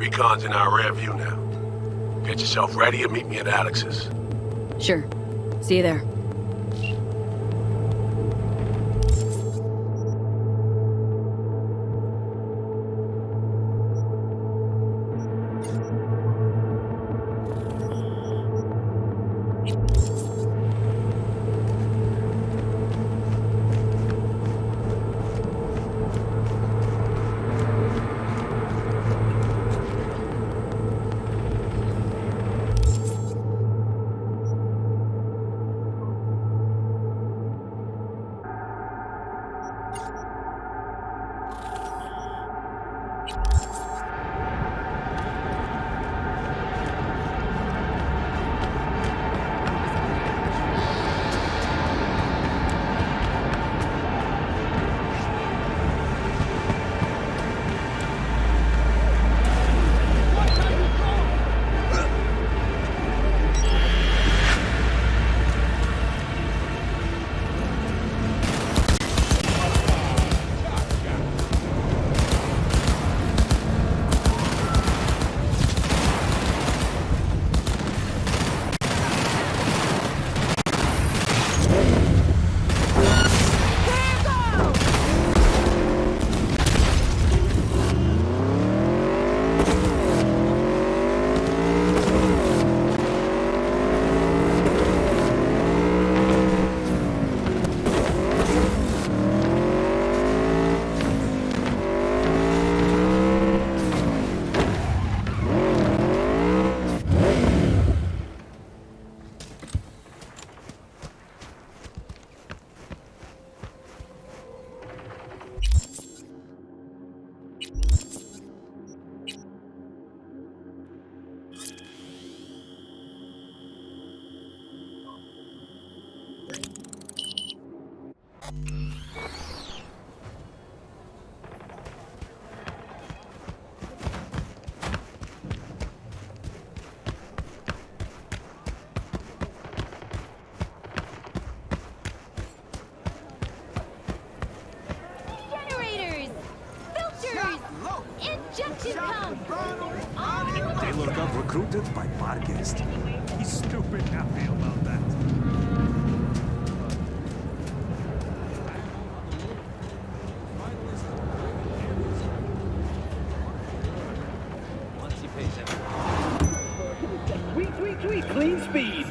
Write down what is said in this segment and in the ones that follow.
Recon's in our rear view now. Get yourself ready and meet me at Alex's. Sure. See you there. Generators! Filters! Injection pump! Taylor got recruited by Marquez. He's stupid happy about that. Sweet, clean speed.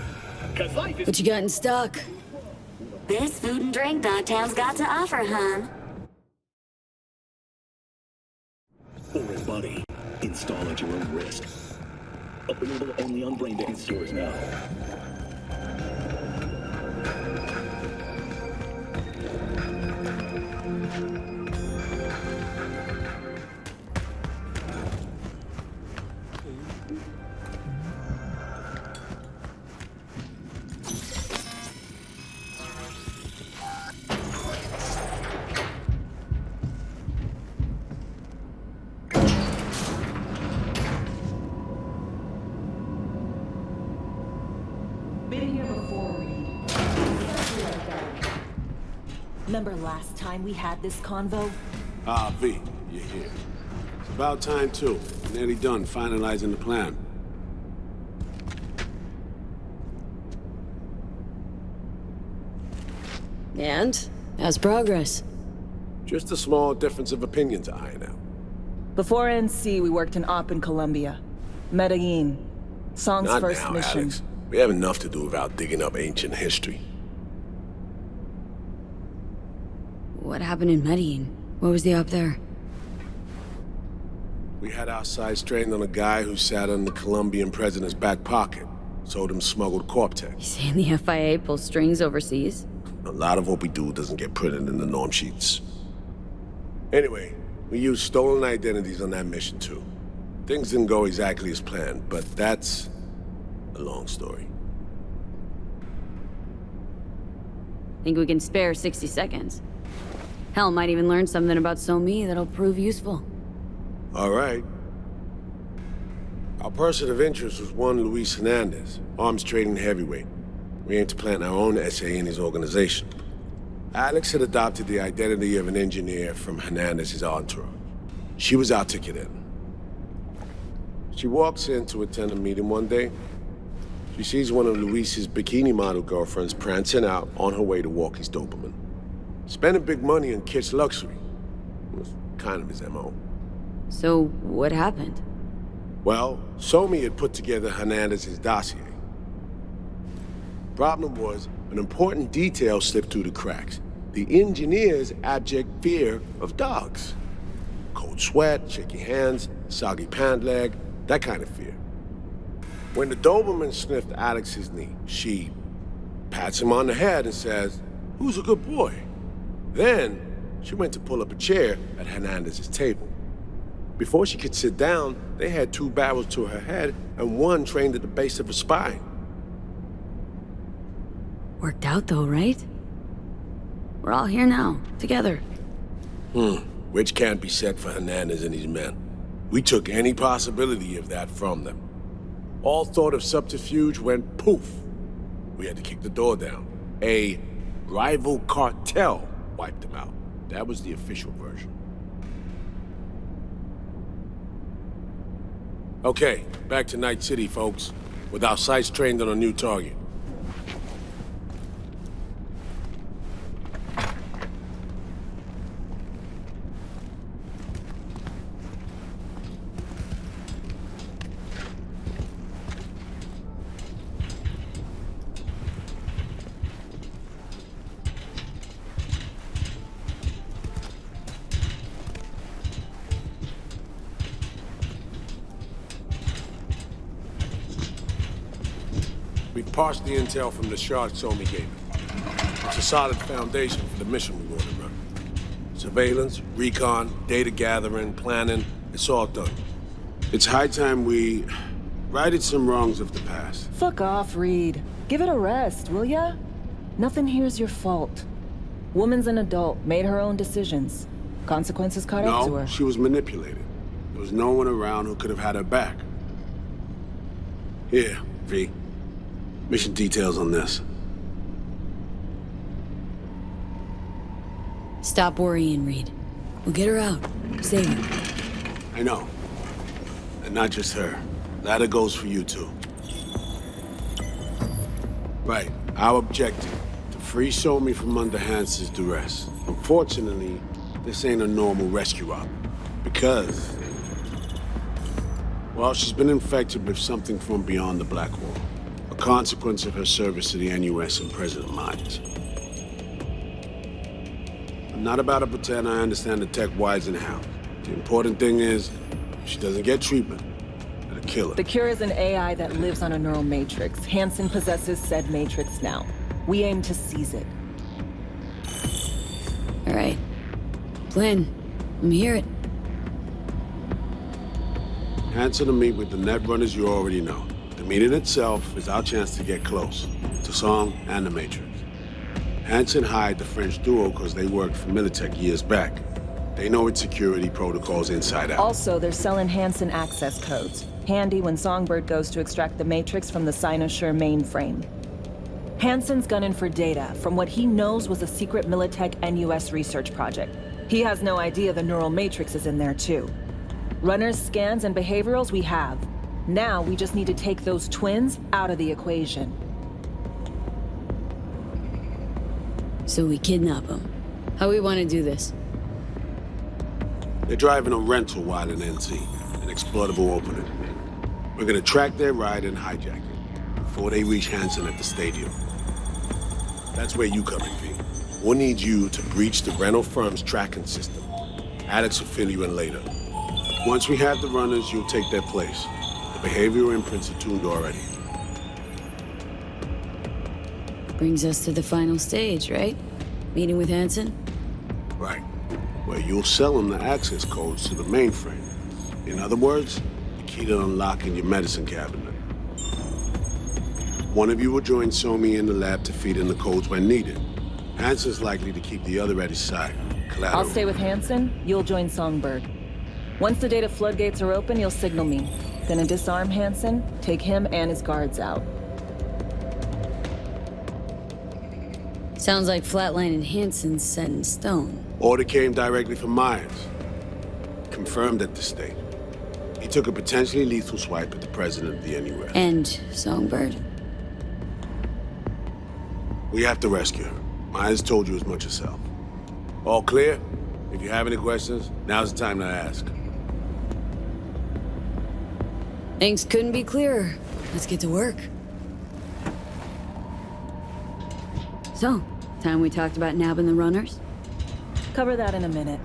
'Cause life is... What you got in stock? There's food and drink Dogtown's got to offer, hon. Or a buddy. Install at your own risk. Available only on Braindead stores now. Been here before, Reed. Remember last time we had this convo? Ah, V, you're here. It's about time, too. Nearly done finalizing the plan. And? How's progress? Just a small difference of opinion to iron out. Before NC, we worked in Op in Colombia. Medellin. Song's Not first now, mission. Alex. We have enough to do without digging up ancient history. What happened in Medellin? What was the op there? We had our sights trained on a guy who sat in the Colombian president's back pocket. Sold him smuggled Corp-Tech. You saying the FIA pulls strings overseas? A lot of what we do doesn't get printed in the norm sheets. Anyway, we used stolen identities on that mission too. Things didn't go exactly as planned, but that's a long story. Think we can spare 60 seconds? Hell, might even learn something about So-Me that'll prove useful. All right. Our person of interest was one Luis Hernandez, arms trading heavyweight. We aim to plant our own SA in his organization. Alex had adopted the identity of an engineer from Hernandez's entourage. She was our ticket in. She walks in to attend a meeting one day. She sees one of Luis's bikini model girlfriends prancing out on her way to Walkie's Doberman. Spending big money on kitsch luxury. It was kind of his MO. So, what happened? Well, Somi had put together Hernandez's dossier. Problem was, an important detail slipped through the cracks. The engineer's abject fear of dogs. Cold sweat, shaky hands, soggy pant leg, that kind of fear. When the Doberman sniffed Alex's knee, she pats him on the head and says, "Who's a good boy?" Then, she went to pull up a chair at Hernandez's table. Before she could sit down, they had 2 barrels to her head and 1 trained at the base of her spine. Worked out though, right? We're all here now, together. Which can't be said for Hernandez and his men. We took any possibility of that from them. All thought of subterfuge went poof. We had to kick the door down. A rival cartel wiped them out. That was the official version. Okay, back to Night City, folks. With our sights trained on a new target. We've parsed the intel from the shards Somi gave us. It's a solid foundation for the mission we want to run. Surveillance, recon, data gathering, planning, it's all done. It's high time we righted some wrongs of the past. Fuck off, Reed. Give it a rest, will ya? Nothing here's your fault. Woman's an adult, made her own decisions. Consequences caught up to No, her. she was manipulated. There was no one around who could have had her back. Here, V. Mission details on this. Stop worrying, Reed. We'll get her out. Save her. I know. And not just her. That goes for you too. Right. Our objective. To free Somi from under Hansen's duress. Unfortunately, this ain't a normal rescue op. Because... well, she's been infected with something from beyond the Black Wall. A consequence of her service to the NUS and President Myers. I'm not about to pretend I understand the tech whys and hows. The important thing is, if she doesn't get treatment, it'll kill her. The cure is an AI that lives on a neural matrix. Hansen possesses said matrix now. We aim to seize it. All right. Plan. Let me hear it. Hansen to meet with the net runners you already know. The meeting itself is our chance to get close to Song and the Matrix. Hansen hired the French duo because they worked for Militech years back. They know its security protocols inside out. Also, they're selling Hansen access codes. Handy when Songbird goes to extract the matrix from the Sinosure mainframe. Hansen's gunning for data from what he knows was a secret Militech NUS research project. He has no idea the neural matrix is in there too. Runners, scans, and behaviorals we have. Now we just need to take those twins out of the equation. So we kidnap them. How we want to do this? They're driving a rental while in NC, an exploitable opening. We're gonna track their ride and hijack it before they reach Hansen at the stadium. That's where you come in, V. We'll need you to breach the rental firm's tracking system. Alex will fill you in later. Once we have the runners, you'll take their place. The behavioral imprints are tuned already. Brings us to the final stage, right? Meeting with Hansen? Right. Where you'll sell them the access codes to the mainframe. In other words, the key to unlocking your medicine cabinet. One of you will join Somi in the lab to feed in the codes when needed. Hansen's likely to keep the other at his side. Collateral. I'll stay with Hansen, you'll join Songbird. Once the data floodgates are open, you'll signal me. Gonna disarm Hansen, take him and his guards out. Sounds like flatlining Hansen's set in stone. Order came directly from Myers. Confirmed at the state. He took a potentially lethal swipe at the president of the NUS. And Songbird. We have to rescue her. Myers told you as much herself. All clear? If you have any questions, now's the time to ask. Things couldn't be clearer. Let's get to work. So, time we talked about nabbing the runners? Cover that in a minute.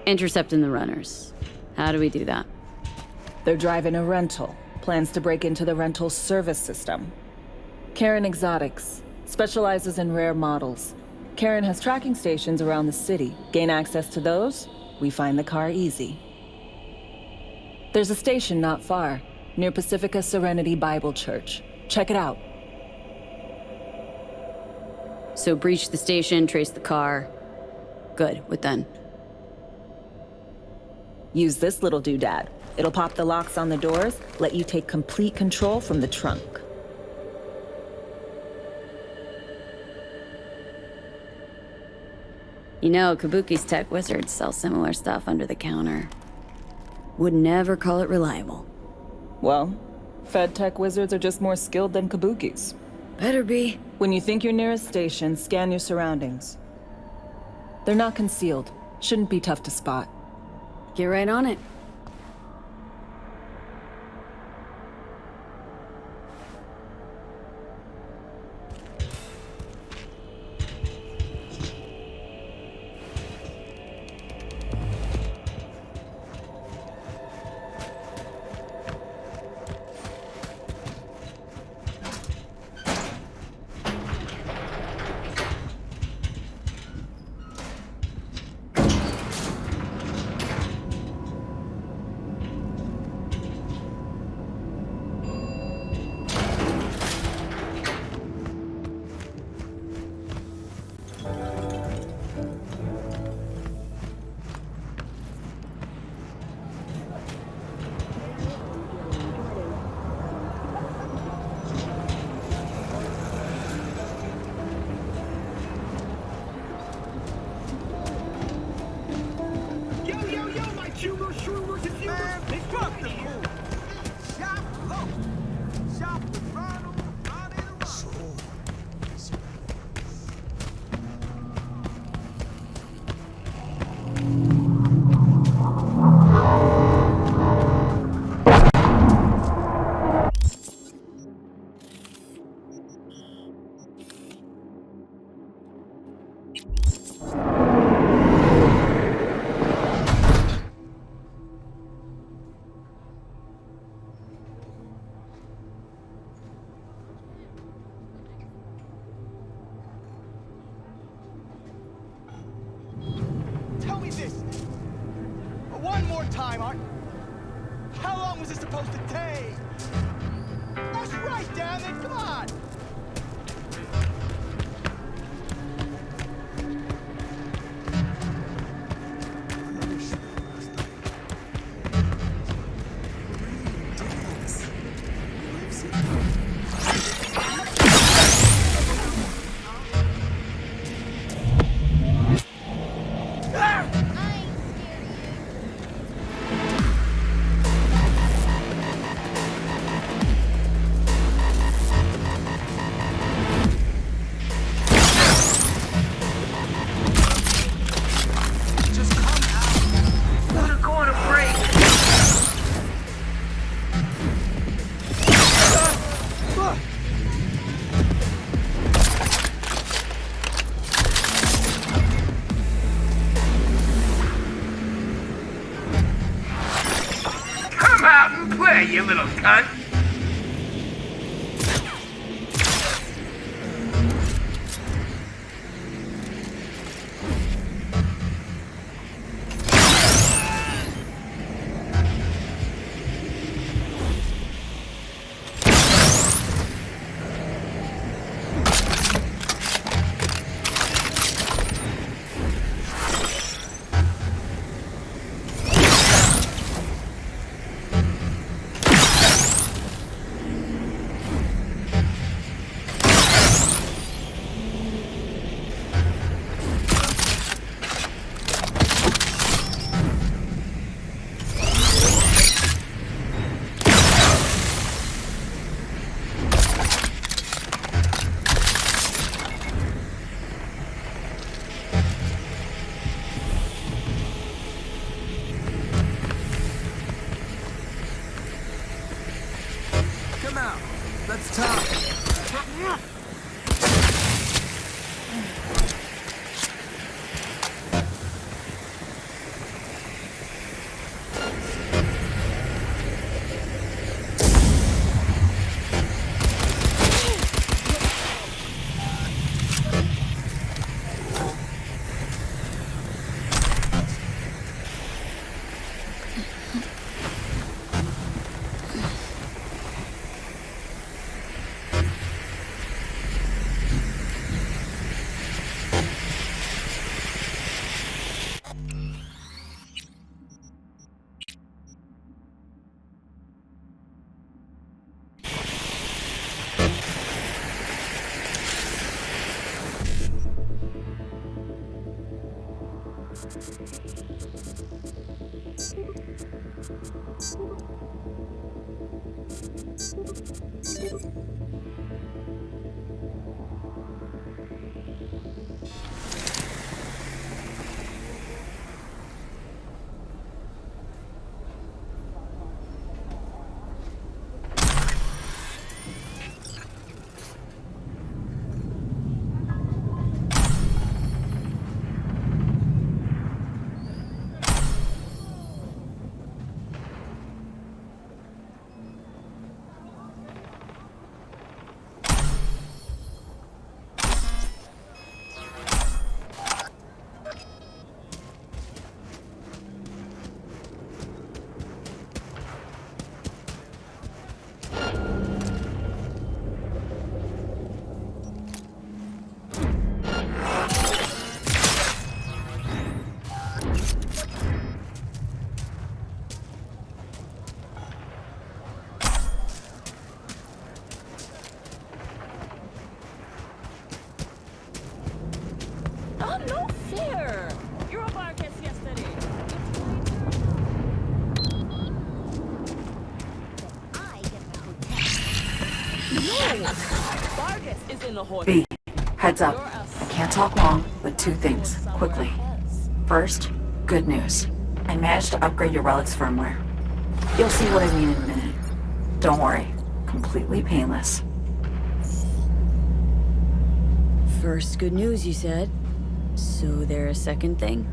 Intercepting the runners. How do we do that? They're driving a rental. Plans to break into the rental service system. Karen Exotics specializes in rare models. Karen has tracking stations around the city. Gain access to those, we find the car easy. There's a station not far, near Pacifica Serenity Bible Church. Check it out. So breach the station, trace the car. Good, what then? Use this little doodad. It'll pop the locks on the doors, let you take complete control from the trunk. You know, Kabuki's tech wizards sell similar stuff under the counter. Would never call it reliable. Well, Fed tech wizards are just more skilled than Kabukis. Better be. When you think you're near a station, scan your surroundings. They're not concealed. Shouldn't be tough to spot. Get right on it. Tell me this. One more time, Art. How long was this supposed to take? That's right, damn it, come on! You little cunt! time. Oh, no fair! You're a Vargas yesterday. I get the hotel. No! Vargas is in the hotel. B, heads up. I can't talk long, but two things, quickly. First, good news. I managed to upgrade your relic's firmware. You'll see what I mean in a minute. Don't worry, completely painless. First good news, you said. So there a second thing?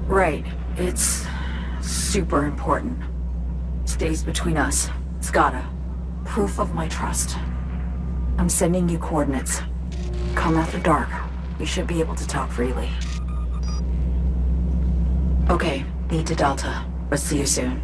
Right, it's super important. Stays between us. It's gotta. Proof of my trust. I'm sending you coordinates. Come after dark. We should be able to talk freely. Okay, need to Delta, but see you soon.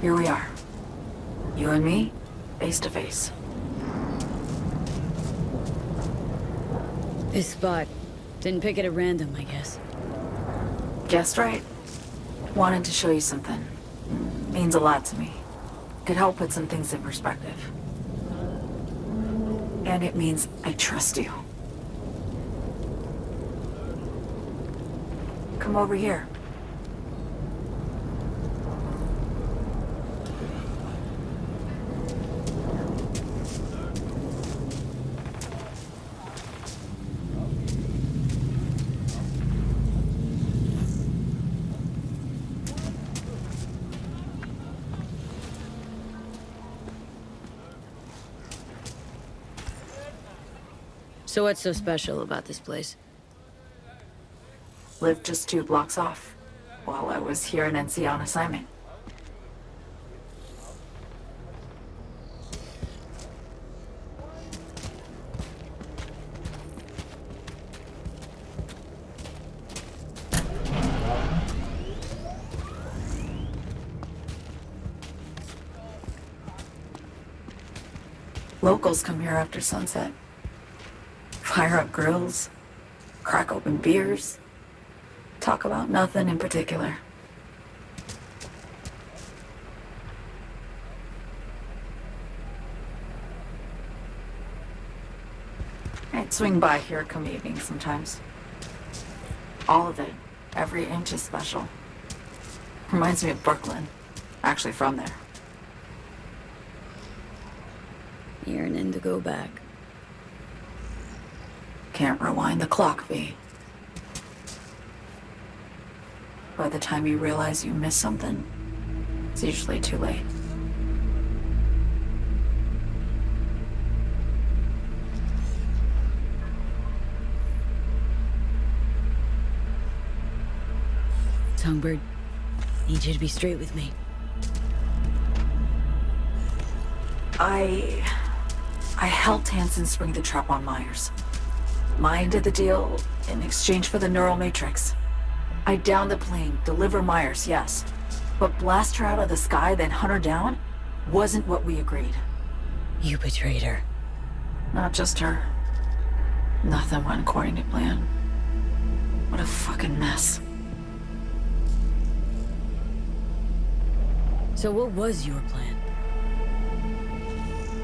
Here we are. You and me, face to face. This spot. Didn't pick it at random, I guess. Guessed right. Wanted to show you something. Means a lot to me. Could help put some things in perspective. And it means I trust you. Come over here. So what's so special about this place? Lived just 2 blocks off, while I was here in NC on assignment. Locals come here after sunset. Fire up grills, crack open beers, talk about nothing in particular. I'd swing by here come evening sometimes. All of it, every inch is special. Reminds me of Brooklyn, actually from there. Yearning to go back. Can't rewind the clock, V. By the time you realize you missed something, it's usually too late. Songbird, need you to be straight with me. I helped Hansen spring the trap on Myers. Mine did the deal in exchange for the neural matrix. I downed the plane, deliver Myers, yes. But blast her out of the sky, then hunt her down, wasn't what we agreed. You betrayed her. Not just her. Nothing went according to plan. What a fucking mess. So what was your plan?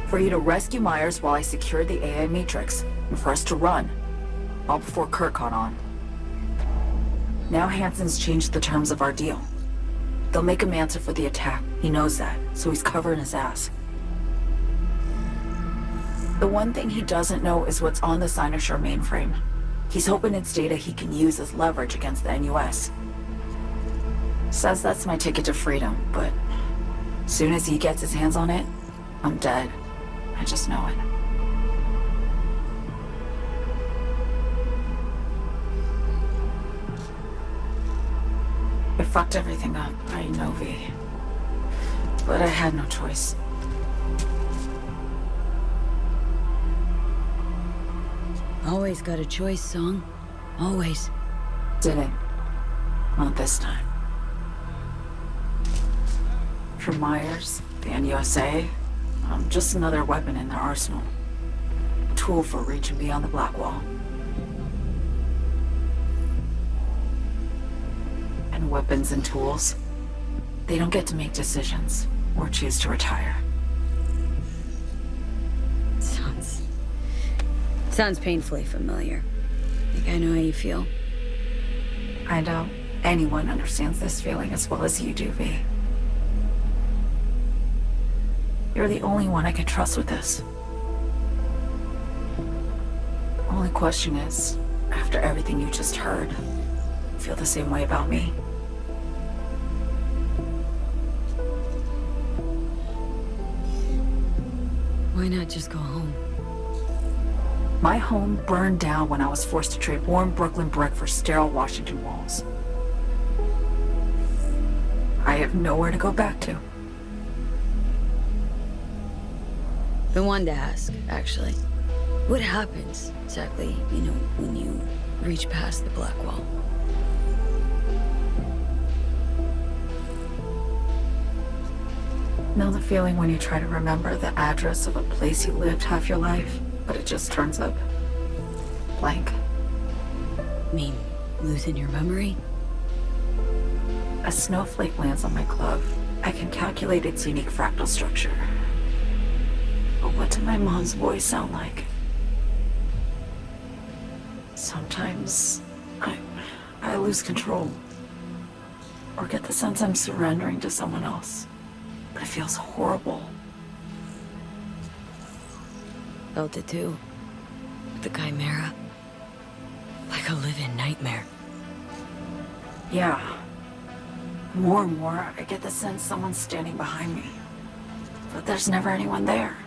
For you to rescue Myers while I secured the AI matrix, and for us to run. All before Kurt caught on. Now Hansen's changed the terms of our deal. They'll make him answer for the attack. He knows that, so he's covering his ass. The one thing he doesn't know is what's on the Cynosure mainframe. He's hoping it's data he can use as leverage against the NUS. Says that's my ticket to freedom, but soon as he gets his hands on it, I'm dead. I just know it. I fucked everything up, I know, V. But I had no choice. Always got a choice, Song. Always. Didn't. Not this time. For Myers, the NUSA, I'm just another weapon in their arsenal. A tool for reaching beyond the Black Wall. And weapons and tools, they don't get to make decisions or choose to retire. Sounds painfully familiar. Think I know how you feel. I know anyone understands this feeling as well as you do, V. You're the only one I can trust with this. Only question is, after everything you just heard, feel the same way about me? Why not just go home? My home burned down when I was forced to trade warm Brooklyn brick for sterile Washington walls. I have nowhere to go back to. Been wanting to ask, actually. What happens, exactly, when you reach past the Black Wall? Know the feeling when you try to remember the address of a place you lived half your life, but it just turns up blank? Mean losing your memory? A snowflake lands on my glove. I can calculate its unique fractal structure. But what did my mom's voice sound like? Sometimes I lose control. Or get the sense I'm surrendering to someone else. But it feels horrible. Felt it too. With the Chimera. Like a living nightmare. Yeah. More and more, I get the sense someone's standing behind me. But there's never anyone there.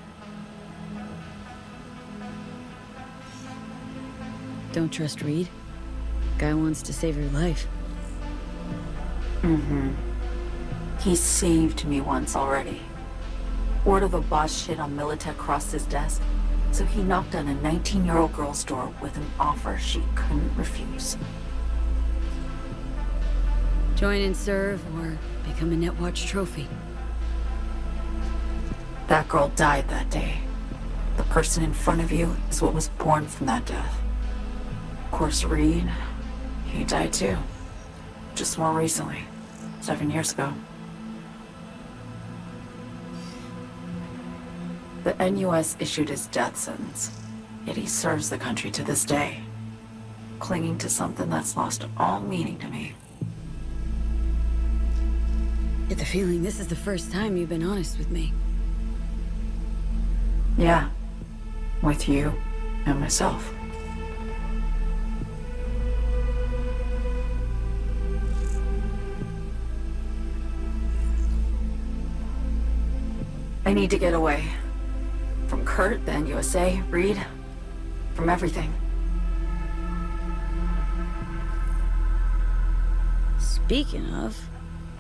Don't trust Reed? Guy wants to save your life. Mm-hmm. He saved me once already. Word of a boss shit on Militech crossed his desk, so he knocked on a 19-year-old girl's door with an offer she couldn't refuse. Join and serve, or become a Netwatch trophy. That girl died that day. The person in front of you is what was born from that death. Of course, Reed, he died too. Just more recently. 7 years ago. The NUS issued his death sentence, yet he serves the country to this day, clinging to something that's lost all meaning to me. Get the feeling this is the first time you've been honest with me. Yeah, with you and myself. I need to get away. From Kurt, the NUSA, Reed, from everything. Speaking of,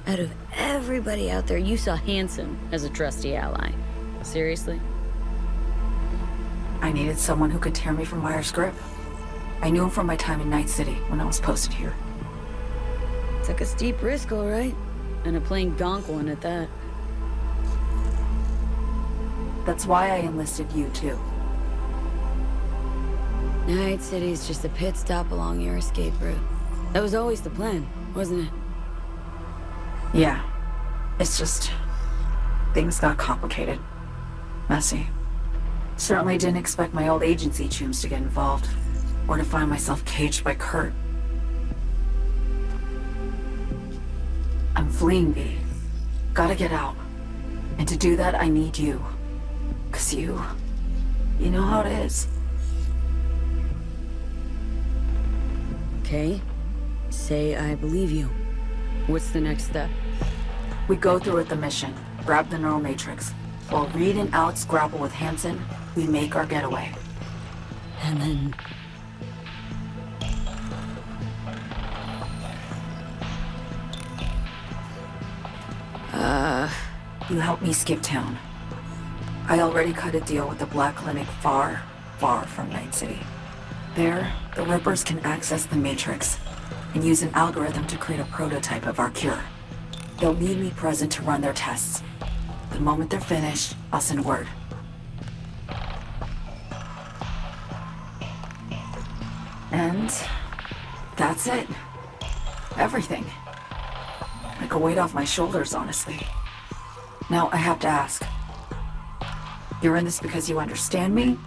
out of everybody out there, you saw Hansen as a trusty ally. Seriously? I needed someone who could tear me from Myers' grip. I knew him from my time in Night City when I was posted here. Took a steep risk, all right. And a plain gonk one at that. That's why I enlisted you, too. Night City's just a pit stop along your escape route. That was always the plan, wasn't it? Yeah. It's just... things got complicated. Messy. Certainly didn't expect my old agency chooms to get involved. Or to find myself caged by Kurt. I'm fleeing, V. Gotta get out. And to do that, I need you. 'Cause you know how it is. Okay. Say I believe you. What's the next step? We go through with the mission, grab the neural matrix. While Reed and Alex grapple with Hansen, we make our getaway. And then... You help me skip town. I already cut a deal with the Black Clinic far, far from Night City. There, the Rippers can access the Matrix and use an algorithm to create a prototype of our cure. They'll need me present to run their tests. The moment they're finished, I'll send word. And that's it. Everything. Like a weight off my shoulders, honestly. Now I have to ask. You're in this because you understand me?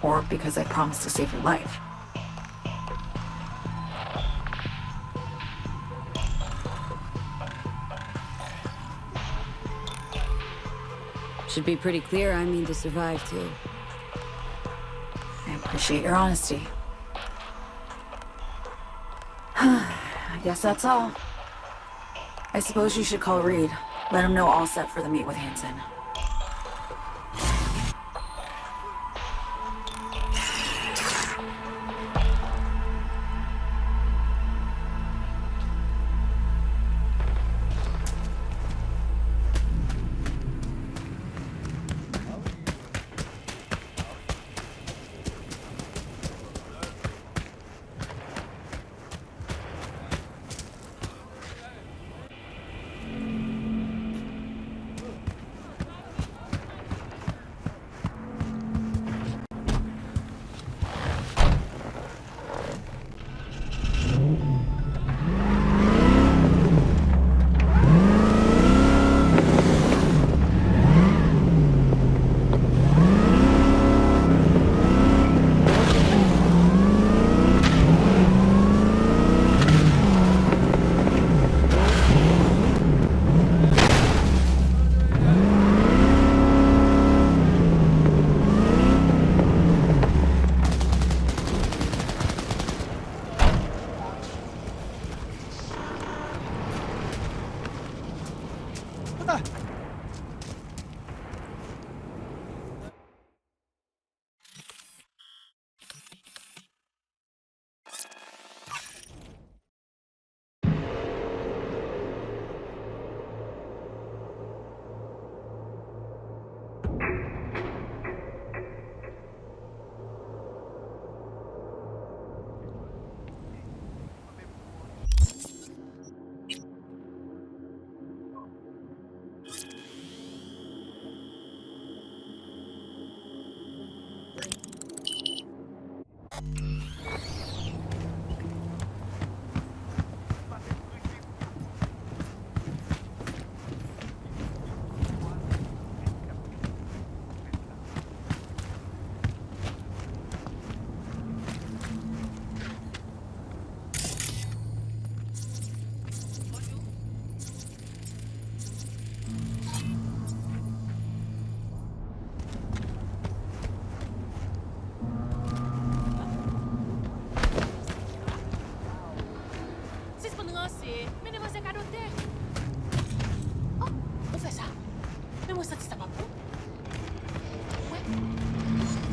Or because I promised to save your life? Should be pretty clear I mean to survive, too. I appreciate your honesty. I guess that's all. I suppose you should call Reed. Let him know all set for the meet with Hansen.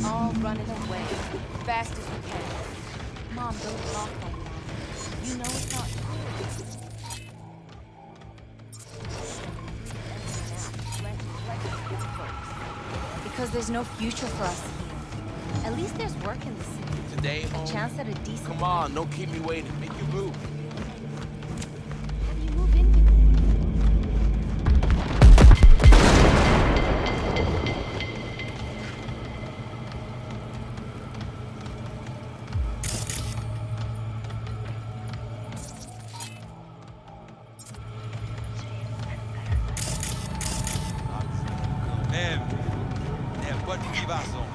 All running away, fast as we can. Mom, don't talk like that. You know it's not true. Because there's no future for us here. At least there's work in the city. Today, A chance at a decent come on, don't keep me waiting. Make your move. How do you move in with it? Bonne livraison.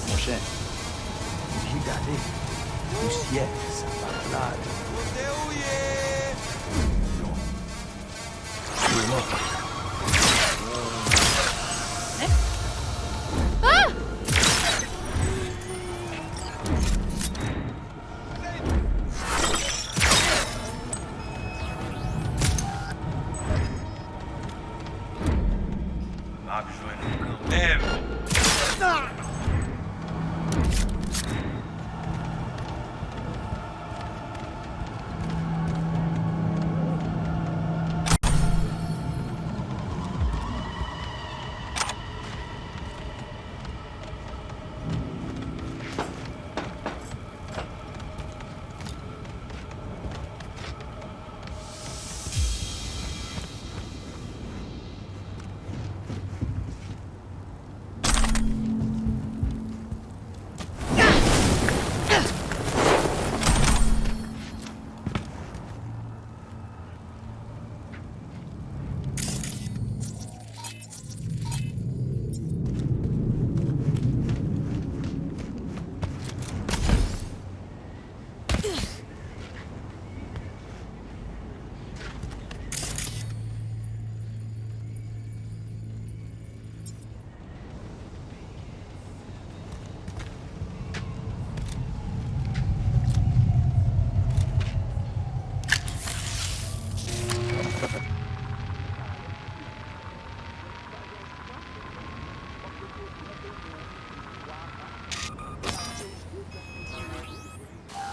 Mon cher, regardez, le ciel, ça va là. Il est mort.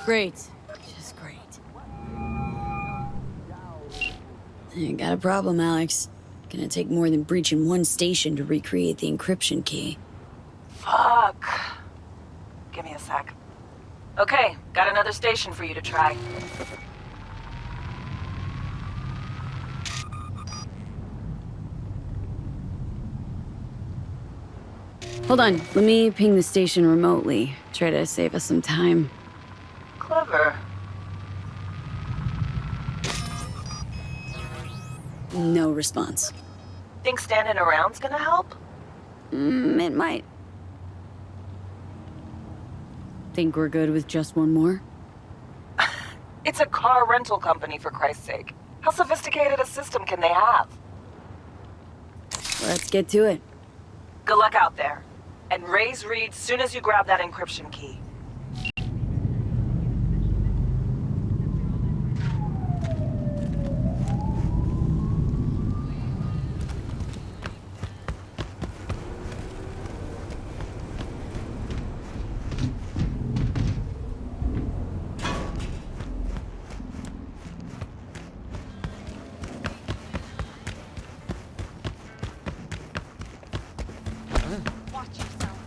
Great. Just great. You got a problem, Alex. Gonna take more than breaching one station to recreate the encryption key. Fuck. Give me a sec. Okay, got another station for you to try. Hold on, let me ping the station remotely. Try to save us some time. Clever. No response. Think standing around's gonna help? It might. Think we're good with just one more? It's a car rental company, for Christ's sake. How sophisticated a system can they have? Let's get to it. Good luck out there. And raise Reed soon as you grab that encryption key. Watch yourself.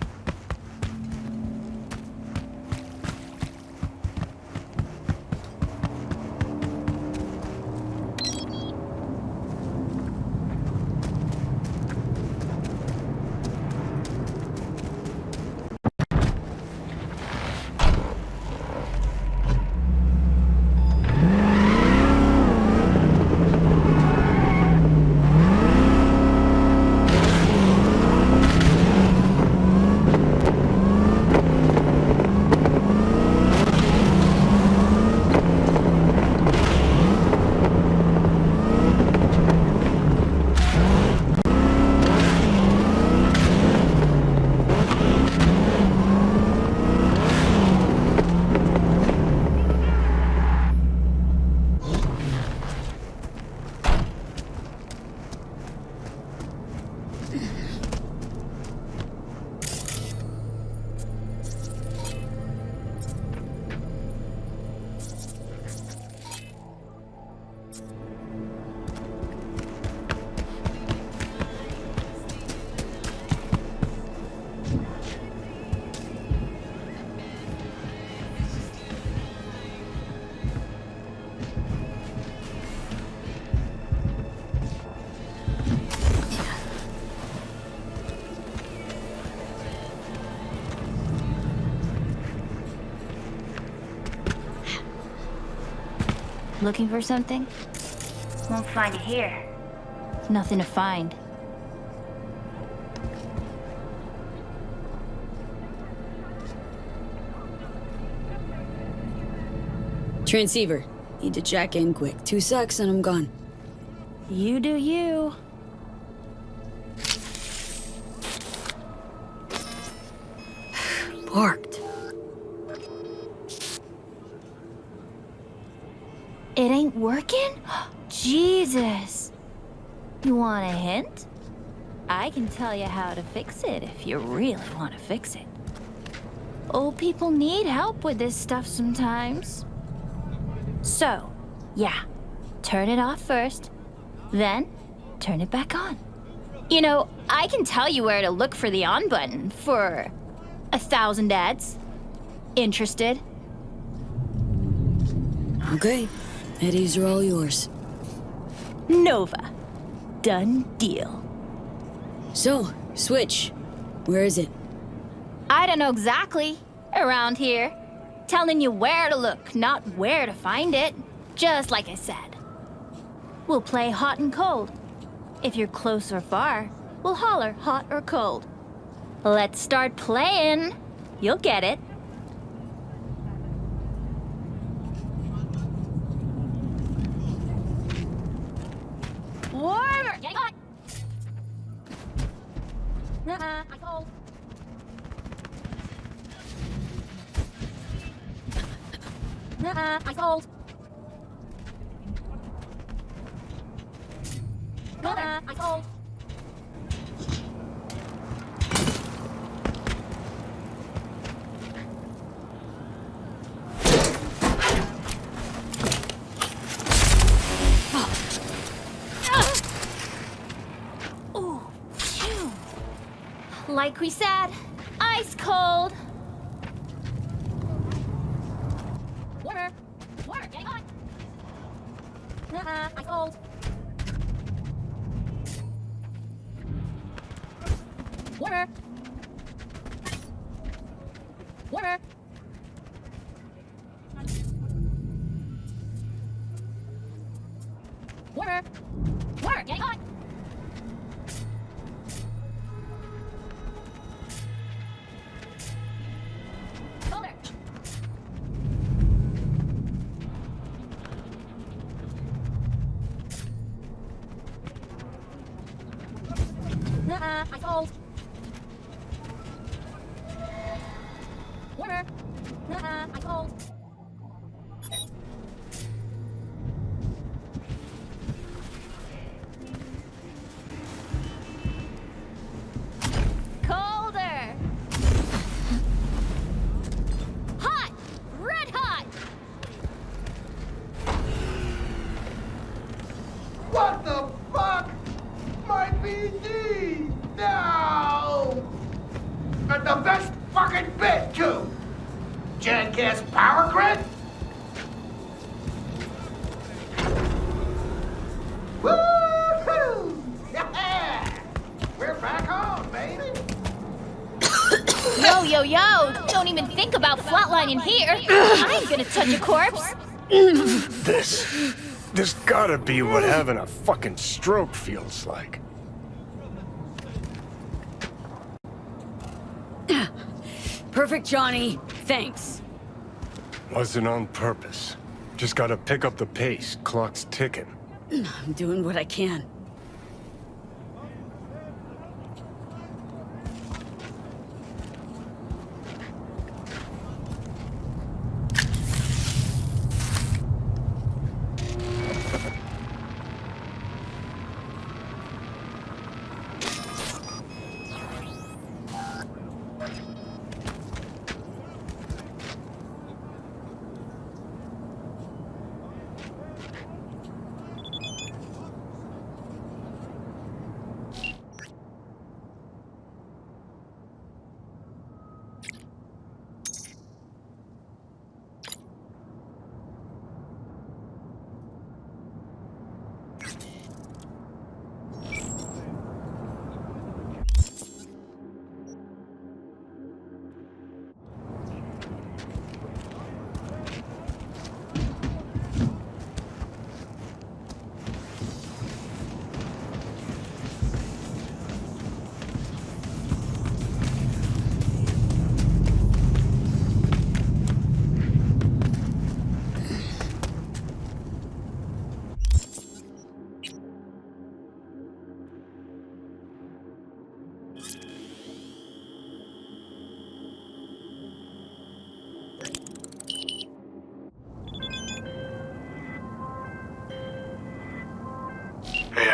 Looking for something? Won't find it here. Nothing to find. Transceiver. Need to jack in quick. 2 secs and I'm gone. You do you. Parked. It ain't working? Jesus. You want a hint? I can tell you how to fix it if you really want to fix it. Old people need help with this stuff sometimes. So, yeah, turn it off first, then turn it back on. You know, I can tell you where to look for the on button for 1,000 ads. Interested? Okay. Eddies are all yours. Nova. Done deal. So, switch. Where is it? I don't know exactly. Around here. Telling you where to look, not where to find it. Just like I said. We'll play hot and cold. If you're close or far, we'll holler hot or cold. Let's start playing. You'll get it. Warmer! Getting hot! I cold. I cold. I cold. Ooh, phew. Like we said, ice cold. Water. Water, getting hot. Ice cold. Water. Water. Water. Water, getting hot. Colder. I cold. Water. I cold. Colder. Hot. Red hot. What the fuck? My PC! No! And the best fucking bit, too! Jackass power grid? Woo-hoo! Yeah! We're back on, baby! Yo, yo, yo! Don't even think about flatlining here. I ain't gonna touch a corpse. This gotta be what having a fucking stroke feels like. Perfect, Johnny. Thanks. Wasn't on purpose. Just gotta pick up the pace. Clock's ticking. I'm doing what I can.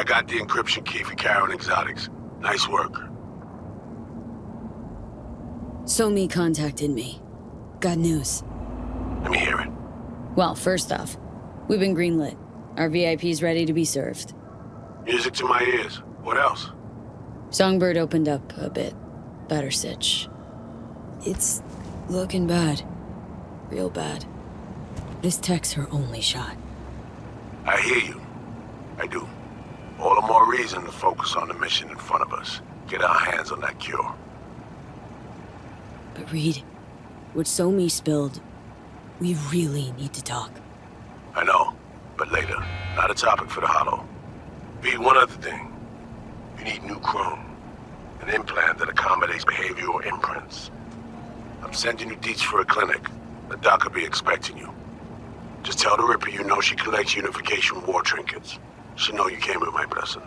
I got the encryption key for Karen Exotics. Nice work. Somi contacted me. Got news. Let me hear it. Well, first off, we've been greenlit. Our VIP's ready to be served. Music to my ears. What else? Songbird opened up a bit. Better sitch. It's looking bad. Real bad. This tech's her only shot. I hear you. I do. All the more reason to focus on the mission in front of us. Get our hands on that cure. But Reed, what Somi spilled, we really need to talk. I know, but later. Not a topic for the hollow. Reed, one other thing. You need new chrome. An implant that accommodates behavioral imprints. I'm sending you deets for a clinic. The doc will be expecting you. Just tell the Ripper you know she collects unification war trinkets. She'll know you came with my blessing.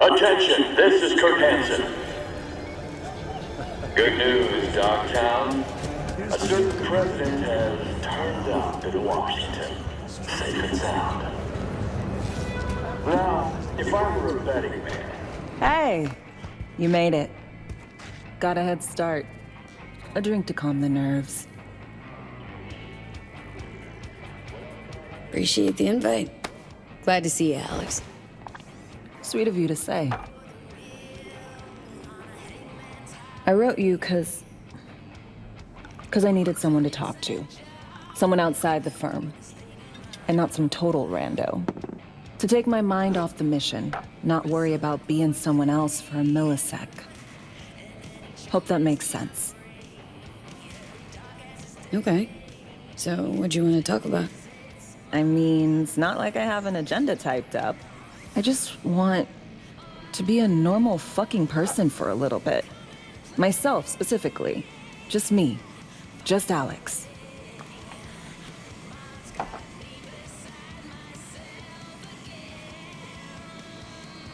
Attention, this is Kurt Hansen. Good news, Dogtown. A certain president has turned up in Washington. Safe and sound. Now, if I were a betting man... Hey, you made it. Got a head start. A drink to calm the nerves. Appreciate the invite. Glad to see you, Alex. Sweet of you to say. I wrote you because I needed someone to talk to. Someone outside the firm. And not some total rando. To take my mind off the mission, not worry about being someone else for a millisec. Hope that makes sense. Okay. So, what do you want to talk about? I mean, it's not like I have an agenda typed up. I just want to be a normal fucking person for a little bit. Myself, specifically. Just me. Just Alex.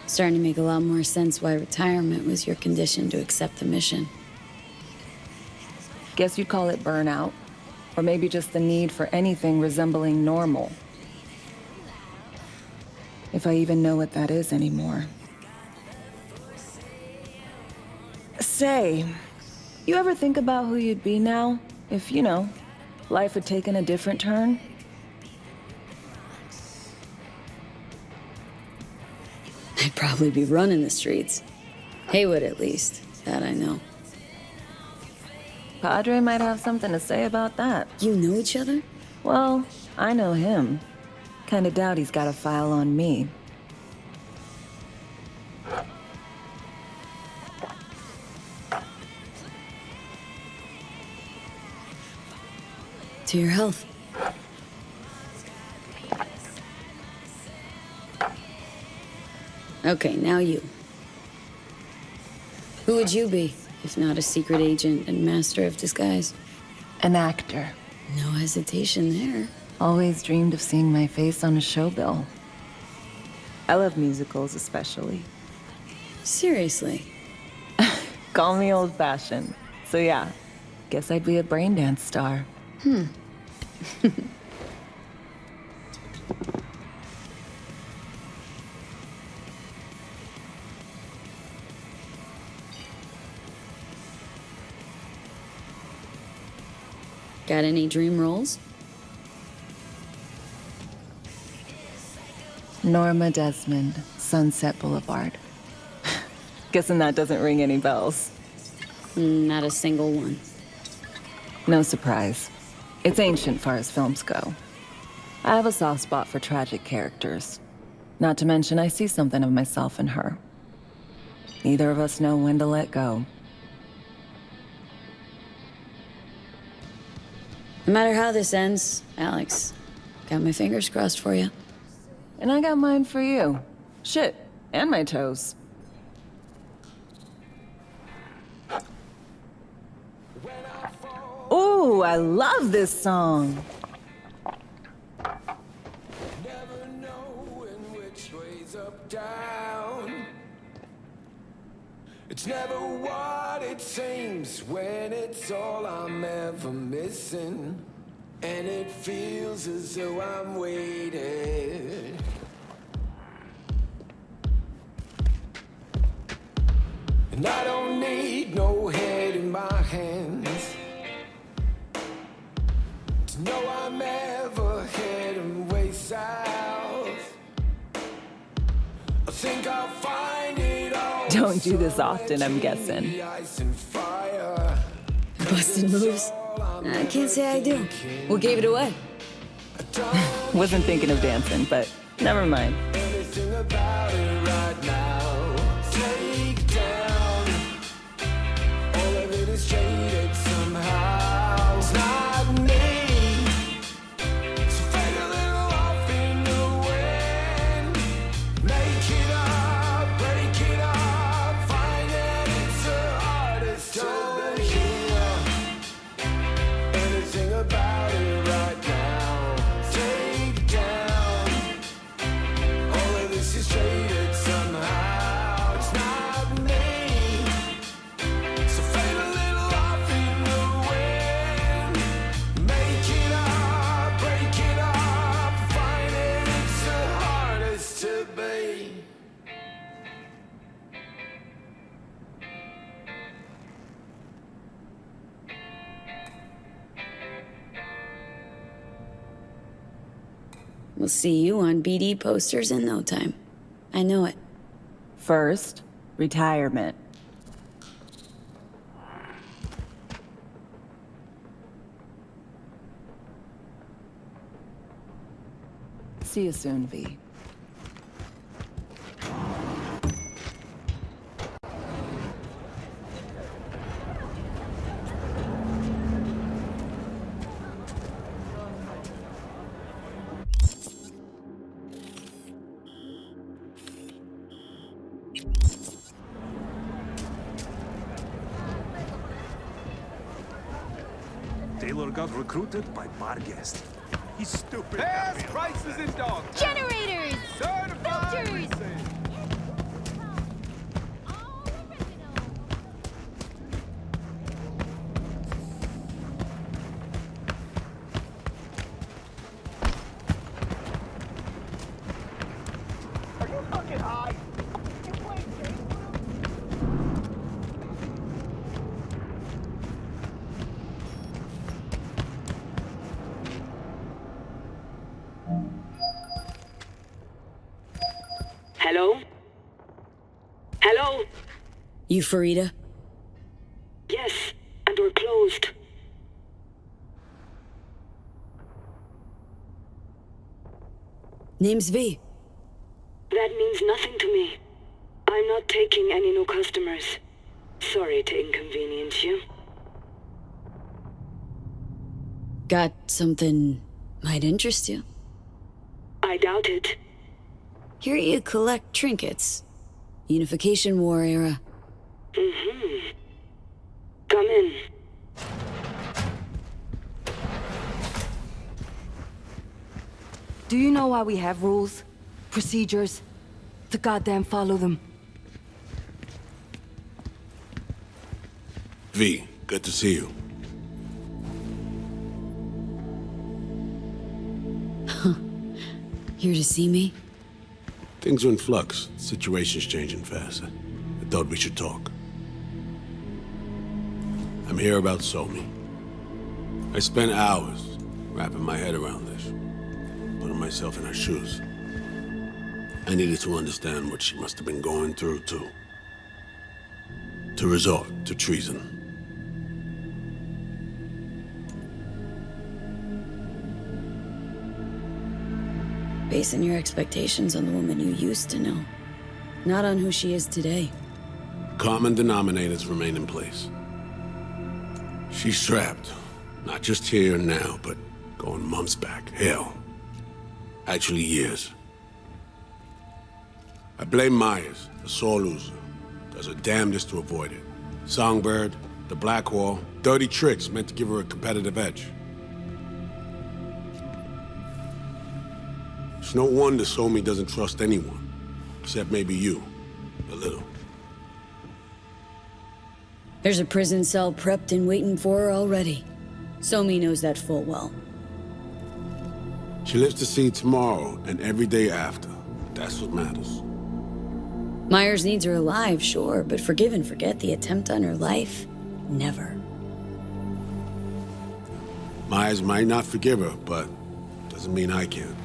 Starting to make a lot more sense why retirement was your condition to accept the mission. Guess you'd call it burnout. Or maybe just the need for anything resembling normal. If I even know what that is anymore. Say, you ever think about who you'd be now if, life had taken a different turn? I'd probably be running the streets. Haywood, at least. That I know. Padre might have something to say about that. You know each other? Well, I know him. Kinda doubt he's got a file on me. To your health. Okay, now you. Who would you be, if not a secret agent and master of disguise? An actor. No hesitation there. Always dreamed of seeing my face on a show bill. I love musicals especially. Seriously? Call me old-fashioned. So yeah, guess I'd be a braindance star. Got any dream roles? Norma Desmond, Sunset Boulevard. Guessing that doesn't ring any bells. Not a single one. No surprise. It's ancient far as films go. I have a soft spot for tragic characters. Not to mention I see something of myself in her. Neither of us know when to let go. No matter how this ends, Alex, got my fingers crossed for you. And I got mine for you. Shit, and my toes. Ooh, I love this song. Never knowing which way's up, down. It's never what it seems when it's all I'm ever missing. And it feels as though I'm waiting. And I don't need no head in my hands to know I'm ever heading way south. I think I'll find it all. Don't do this often, I'm guessing. Busted moves? I can't say I do. What gave it away? Wasn't thinking of dancing, but never mind. Anything about it right now. Take down. All of it is jaded somehow. It's not me. So fade a little off in the wind. Make it up, break it up. Find that it's the hardest to hear. Anything about it right now. Take down. All of this is jaded somehow. It's not me. So fade a little off in the wind. Make it up, break it up. Find it, it's the hardest to be. We'll see you on BD posters in no time. I know it. First, retirement. See you soon, V. Taylor got recruited by Barguest. He's stupid. There's prices in dog. Generators! Certified Filters! resale. Are you fucking high? You playing games with him? Hello? You Farida? Yes, and we're closed. Name's V. That means nothing to me. I'm not taking any new customers. Sorry to inconvenience you. Got something might interest you? I doubt it. Hear you collect trinkets. Unification War era. Mm-hmm. Come in. Do you know why we have rules? Procedures? To goddamn follow them. V, good to see you. Here to see me? Things are in flux. Situation's changing fast. I thought we should talk. I'm here about Somi. I spent hours wrapping my head around this, putting myself in her shoes. I needed to understand what she must have been going through, too. To resort to treason. Basing your expectations on the woman you used to know, not on who she is today. Common denominators remain in place. She's trapped, not just here and now, but going months back. Hell, actually years. I blame Myers, a sore loser. Does her damnedest to avoid it. Songbird, the Black Wall, dirty tricks meant to give her a competitive edge. It's no wonder Somi doesn't trust anyone, except maybe you, a little. There's a prison cell prepped and waiting for her already. Somi knows that full well. She lives to see tomorrow and every day after. That's what matters. Myers needs her alive, sure, but forgive and forget the attempt on her life? Never. Myers might not forgive her, but doesn't mean I can.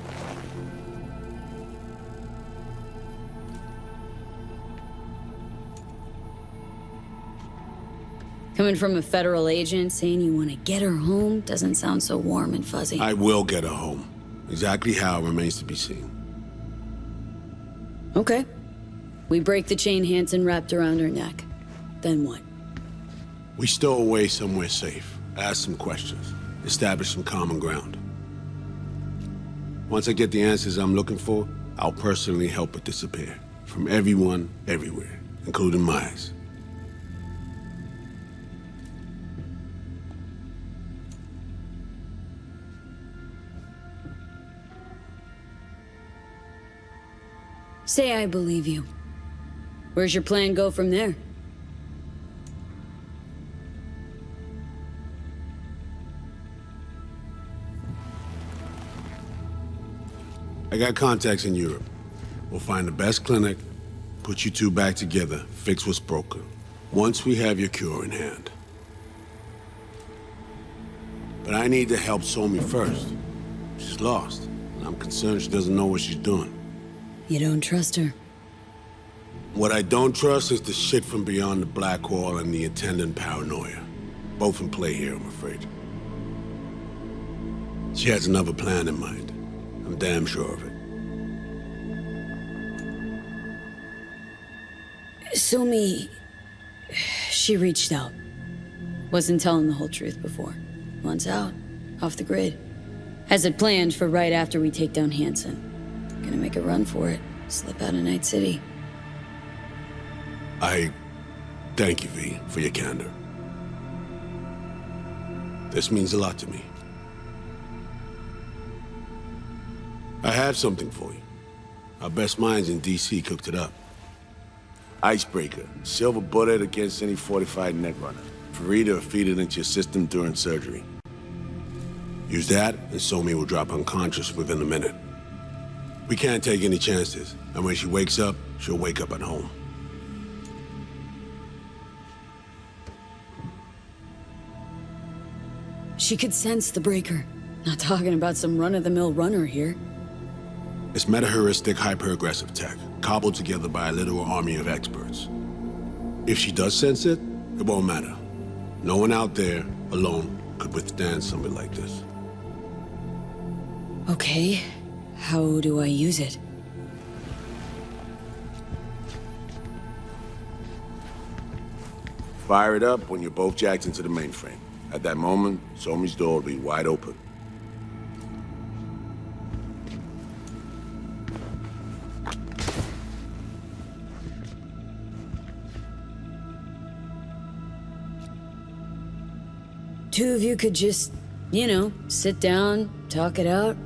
Coming from a federal agent saying you want to get her home doesn't sound so warm and fuzzy. I will get her home. Exactly how remains to be seen. Okay. We break the chain Hansen wrapped around her neck. Then what? We stow away somewhere safe, ask some questions, establish some common ground. Once I get the answers I'm looking for, I'll personally help her disappear. From everyone, everywhere, including Myers. Say I believe you. Where's your plan go from there? I got contacts in Europe. We'll find the best clinic, put you two back together, fix what's broken. Once we have your cure in hand. But I need to help Somi first. She's lost, and I'm concerned she doesn't know what she's doing. You don't trust her? What I don't trust is the shit from beyond the Black Wall and the attendant paranoia. Both in play here, I'm afraid. She has another plan in mind. I'm damn sure of it. Somi... she reached out. Wasn't telling the whole truth before. Wants out. Off the grid. Has it planned for right after we take down Hansen. Gonna make a run for it. Slip out of Night City. I thank you, V, for your candor. This means a lot to me. I have something for you. Our best minds in DC cooked it up. Icebreaker. Silver bullet against any fortified netrunner. Farida will feed it into your system during surgery. Use that, and Somi will drop unconscious within a minute. We can't take any chances, and when she wakes up, she'll wake up at home. She could sense the breaker. Not talking about some run-of-the-mill runner here. It's meta-heuristic hyper-aggressive tech. cobbled together by a literal army of experts. If she does sense it, it won't matter. No one out there, alone, could withstand something like this. Okay, how do I use it? Fire it up when you're both jacked into the mainframe. At that moment, Somi's door will be wide open. Two of you could just, sit down, talk it out.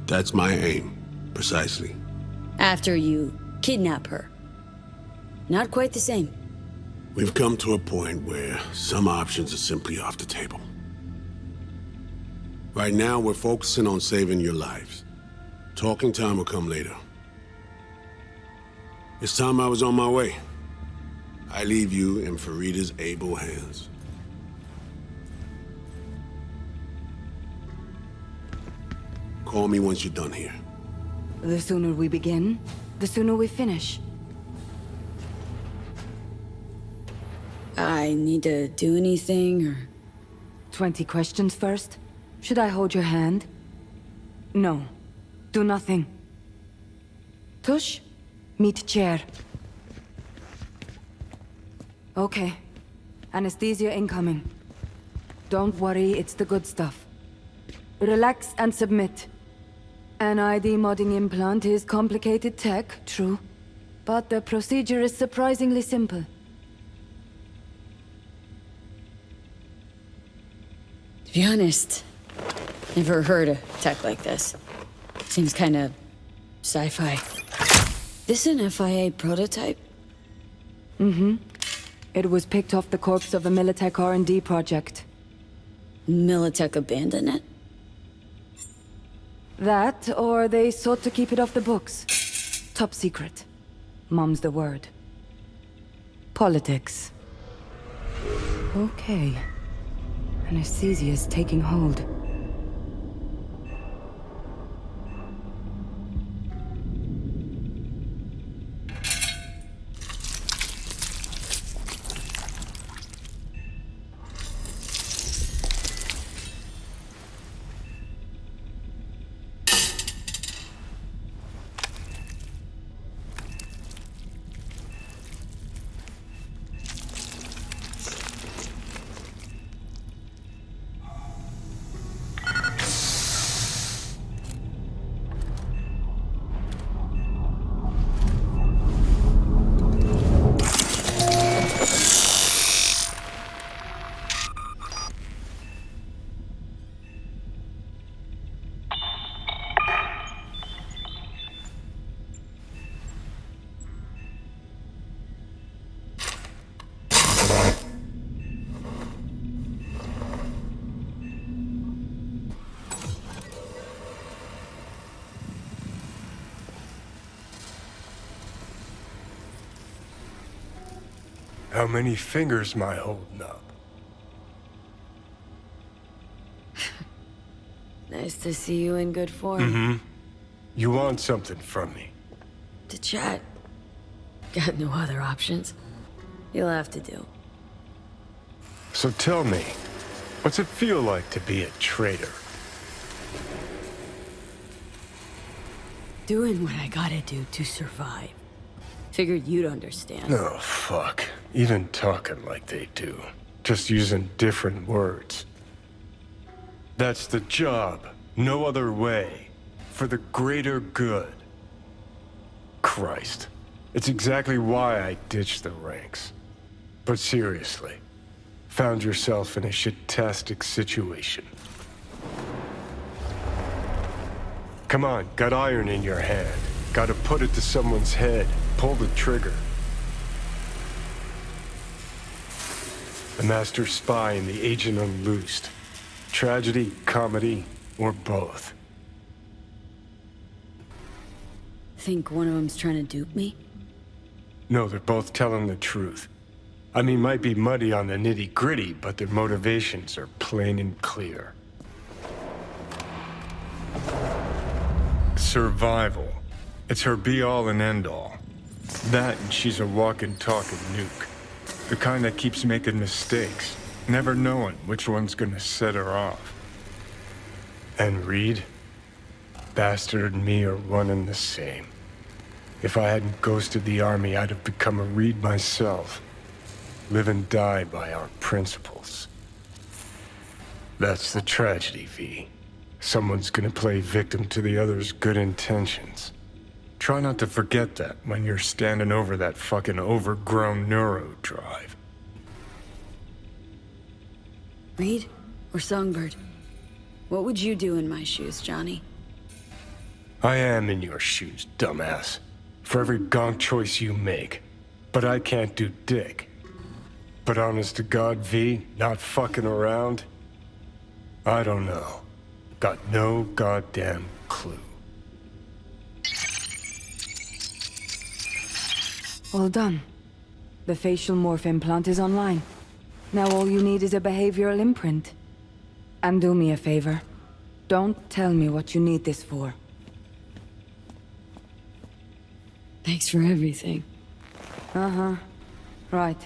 That's my aim, precisely. After you kidnap her. Not quite the same. We've come to a point where some options are simply off the table. Right now, we're focusing on saving your lives. Talking time will come later. It's time I was on my way. I leave you in Farida's able hands. Call me once you're done here. The sooner we begin, the sooner we finish. I need to do anything, or... 20 questions first? Should I hold your hand? No. Do nothing. Tush, meet chair. Okay. Anesthesia incoming. Don't worry, it's the good stuff. Relax and submit. An ID modding implant is complicated tech, true. But the procedure is surprisingly simple. To be honest, never heard of tech like this. Seems kinda sci-fi. This an FIA prototype? Mm-hmm. It was picked off the corpse of a Militech R&D project. Militech abandoned it? That, or they sought to keep it off the books. Top secret. Mom's the word. Politics. Okay. Anesthesia's taking hold. How many fingers am I holding up? Nice to see you in good form. Mm-hmm. You want something from me? To chat. Got no other options. You'll have to do. So tell me, what's it feel like to be a traitor? Doing what I gotta do to survive. Figured you'd understand. Oh, fuck. Even talking like they do. Just using different words. That's the job. No other way. For the greater good. Christ. It's exactly why I ditched the ranks. But seriously, found yourself in a shit-tastic situation. Come on, got iron in your hand. Gotta put it to someone's head. Pull the trigger. The master spy and the agent unloosed. Tragedy, comedy, or both. Think one of them's trying to dupe me? No, they're both telling the truth. I mean, might be muddy on the nitty-gritty, but their motivations are plain and clear. Survival. It's her be-all and end-all. That and she's a walking, talking nuke. The kind that keeps making mistakes, never knowing which one's gonna set her off. And Reed? Bastard and me are one and the same. If I hadn't ghosted the army, I'd have become a Reed myself. Live and die by our principles. That's the tragedy, V. Someone's gonna play victim to the other's good intentions. Try not to forget that when you're standing over that fucking overgrown neuro drive. Reed or Songbird? What would you do in my shoes, Johnny? I am in your shoes, dumbass. For every gonk choice you make. But I can't do dick. But honest to God, V, not fucking around? I don't know. Got no goddamn clue. All done. The facial morph implant is online. Now all you need is a behavioral imprint. And do me a favor. Don't tell me what you need this for. Thanks for everything. Uh-huh. Right.